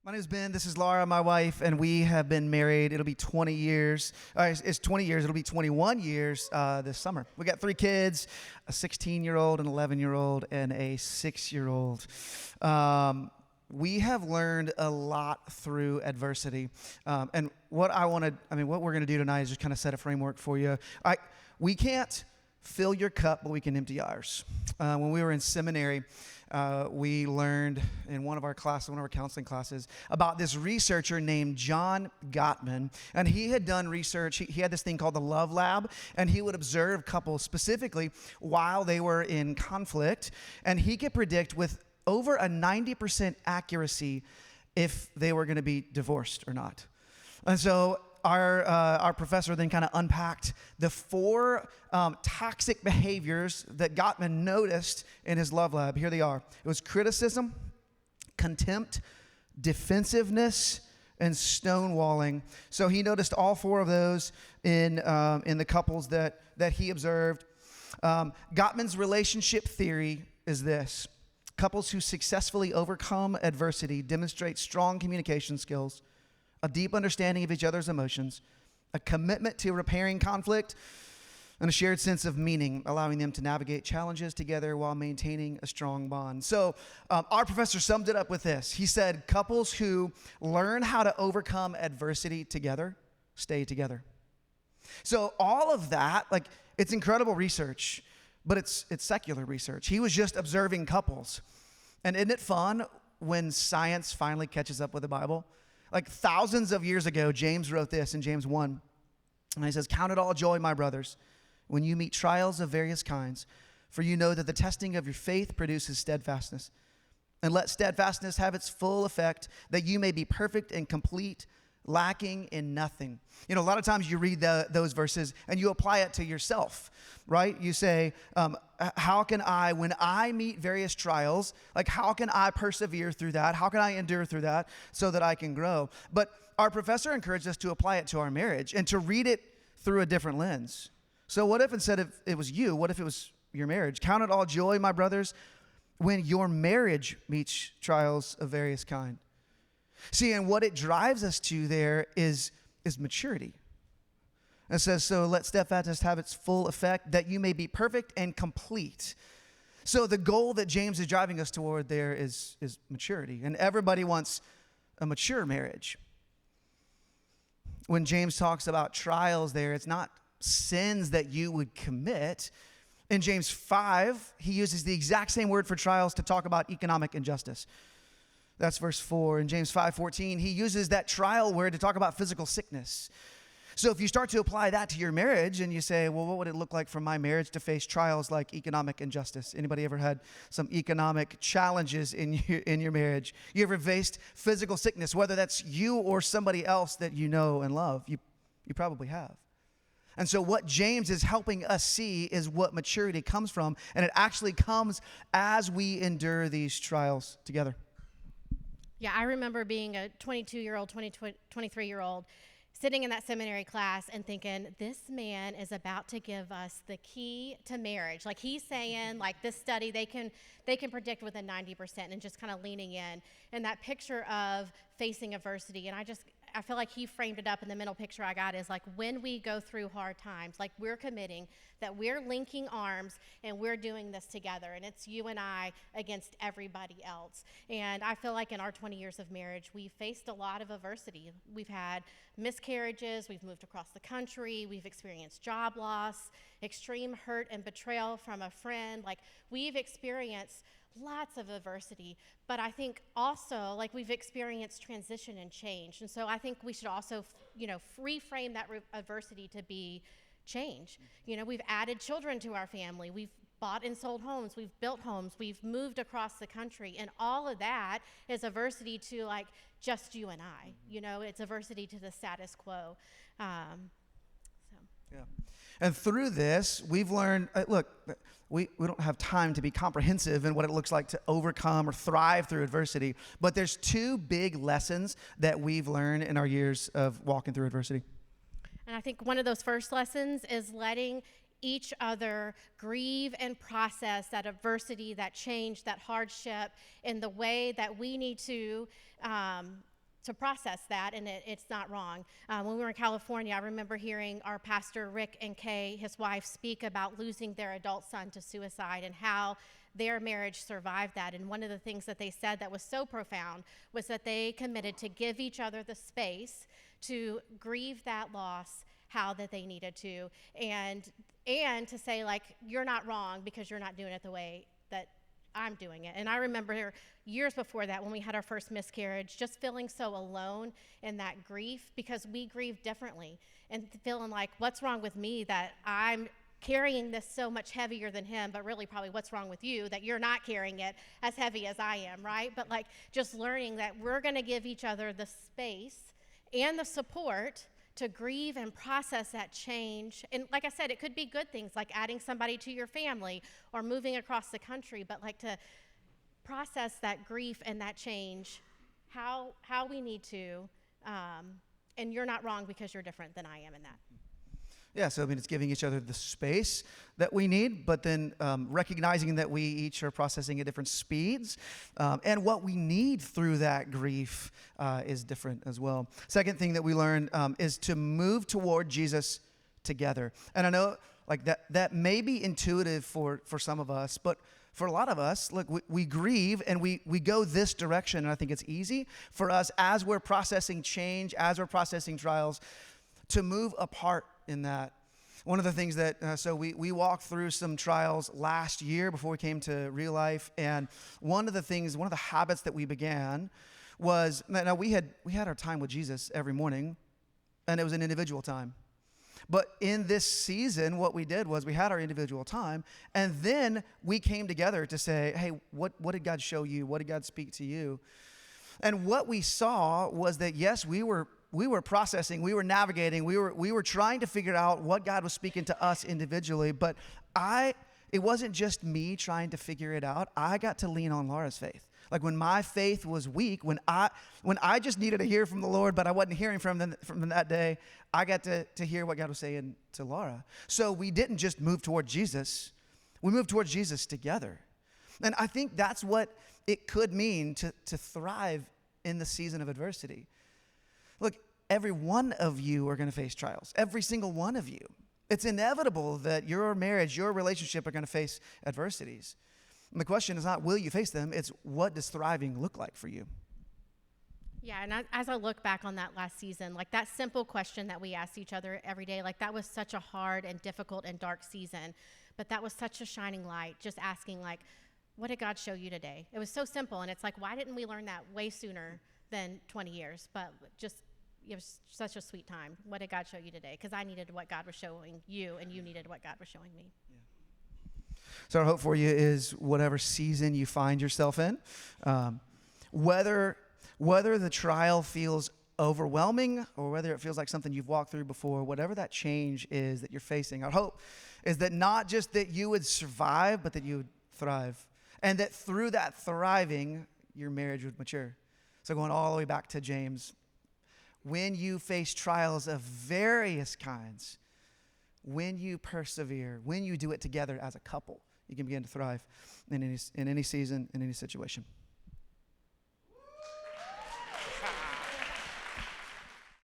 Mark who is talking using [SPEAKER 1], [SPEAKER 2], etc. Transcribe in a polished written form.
[SPEAKER 1] My name is Ben. This is Laura, my wife, and we have been married. It'll be 20 years. It's 20 years. It'll be 21 years this summer. We got 3 kids, a 16-year-old, an 11-year-old, and a 6-year-old. We have learned a lot through adversity. And what we're going to do tonight is just kind of set a framework for you. We can't fill your cup, but we can empty ours. When we were in seminary, we learned in one of our counseling classes, about this researcher named John Gottman. And he had done research. He had this thing called the Love Lab, and he would observe couples specifically while they were in conflict. And he could predict with over a 90% accuracy if they were going to be divorced or not. And so our professor then kind of unpacked the 4 toxic behaviors that Gottman noticed in his love lab. Here they are. It was criticism, contempt, defensiveness, and stonewalling. So he noticed all 4 of those in the couples that he observed. Gottman's relationship theory is this: couples who successfully overcome adversity demonstrate strong communication skills, a deep understanding of each other's emotions, a commitment to repairing conflict, and a shared sense of meaning, allowing them to navigate challenges together while maintaining a strong bond. So our professor summed it up with this. He said, couples who learn how to overcome adversity together stay together. So all of that, it's incredible research, but it's secular research. He was just observing couples. And isn't it fun when science finally catches up with the Bible? Thousands of years ago, James wrote this in James 1. And he says, "Count it all joy, my brothers, when you meet trials of various kinds, for you know that the testing of your faith produces steadfastness. And let steadfastness have its full effect, that you may be perfect and complete, lacking in nothing." A lot of times you read those verses and you apply it to yourself, right? You say, how can I, when I meet various trials, how can I persevere through that? How can I endure through that so that I can grow? But our professor encouraged us to apply it to our marriage and to read it through a different lens. So what if instead of it was you, what if it was your marriage? Count it all joy, my brothers, when your marriage meets trials of various kind. See, and what it drives us to there is maturity. It says, so let steadfastness have its full effect, that you may be perfect and complete. So the goal that James is driving us toward there is maturity. And everybody wants a mature marriage. When James talks about trials there, it's not sins that you would commit. In James 5, he uses the exact same word for trials to talk about economic injustice. That's verse 4. In James 5:14, he uses that trial word to talk about physical sickness. So if you start to apply that to your marriage and you say, well, what would it look like for my marriage to face trials like economic injustice? Anybody ever had some economic challenges in your marriage? You ever faced physical sickness, whether that's you or somebody else that you know and love? You probably have. And so what James is helping us see is what maturity comes from, and it actually comes as we endure these trials together.
[SPEAKER 2] Yeah, I remember being a 22-year-old, 23-year-old, sitting in that seminary class and thinking, this man is about to give us the key to marriage. He's saying, this study, they can predict within 90%, and just kind of leaning in. And that picture of facing adversity, and I feel like he framed it up, and the mental picture I got is when we go through hard times, we're committing that we're linking arms and we're doing this together, and it's you and I against everybody else. And I feel like in our 20 years of marriage, we faced a lot of adversity. We've had miscarriages, we've moved across the country, we've experienced job loss, extreme hurt and betrayal from a friend. We've experienced lots of adversity, but I think also we've experienced transition and change. And so I think we should also, reframe that adversity to be change. We've added children to our family. We've bought and sold homes. We've built homes. We've moved across the country. And all of that is adversity to just you and I. It's adversity to the status quo.
[SPEAKER 1] Yeah. And through this, we've learned, look, we don't have time to be comprehensive in what it looks like to overcome or thrive through adversity, but there's 2 big lessons that we've learned in our years of walking through adversity.
[SPEAKER 2] And I think one of those first lessons is letting each other grieve and process that adversity, that change, that hardship in the way that we need to process that, and it's not wrong. When we were in California, I remember hearing our pastor Rick and Kay, his wife, speak about losing their adult son to suicide and how their marriage survived that. And one of the things that they said that was so profound was that they committed to give each other the space to grieve that loss how that they needed to, and to say, like, you're not wrong because you're not doing it the way that I'm doing it. And I remember years before that, when we had our first miscarriage, just feeling so alone in that grief, because we grieve differently, and feeling like, what's wrong with me that I'm carrying this so much heavier than him, but really probably what's wrong with you that you're not carrying it as heavy as I am, right? But like, just learning that we're going to give each other the space and the support to grieve and process that change. And like I said, it could be good things like adding somebody to your family or moving across the country, but like to process that grief and that change, how we need to, and you're not wrong because you're different than I am in that.
[SPEAKER 1] Yeah, so I mean, it's giving each other the space that we need, but then recognizing that we each are processing at different speeds, and what we need through that grief is different as well. Second thing that we learned is to move toward Jesus together. And I know like that may be intuitive for some of us, but for a lot of us, look, we grieve and we go this direction, and I think it's easy for us as we're processing change, as we're processing trials, to move apart in that. One of the things that, so we walked through some trials last year before we came to real life, and one of the habits that we began was, now we had our time with Jesus every morning, and it was an individual time. But in this season, what we did was we had our individual time, and then we came together to say, hey, what did God show you? What did God speak to you? And what we saw was that, yes, we were processing, we were navigating, we were trying to figure out what God was speaking to us individually, but it wasn't just me trying to figure it out. I got to lean on Laura's faith. Like when my faith was weak, when I just needed to hear from the Lord, but I wasn't hearing from them that day, I got to hear what God was saying to Laura. So we didn't just move toward Jesus, we moved towards Jesus together. And I think that's what it could mean to thrive in the season of adversity. Look, every one of you are going to face trials. Every single one of you. It's inevitable that your marriage, your relationship are going to face adversities. And the question is not, will you face them? It's, what does thriving look like for you?
[SPEAKER 2] Yeah, and as I look back on that last season, like that simple question that we asked each other every day, like that was such a hard and difficult and dark season, but that was such a shining light, just asking like, what did God show you today? It was so simple, and it's like, why didn't we learn that way sooner than 20 years? But just, it was such a sweet time. What did God show you today? Because I needed what God was showing you, and you needed what God was showing me.
[SPEAKER 1] Yeah. So our hope for you is whatever season you find yourself in, whether the trial feels overwhelming or whether it feels like something you've walked through before, whatever that change is that you're facing, our hope is that not just that you would survive, but that you would thrive. And that through that thriving, your marriage would mature. So going all the way back to James, when you face trials of various kinds, when you persevere, when you do it together as a couple, you can begin to thrive in any season, in any situation.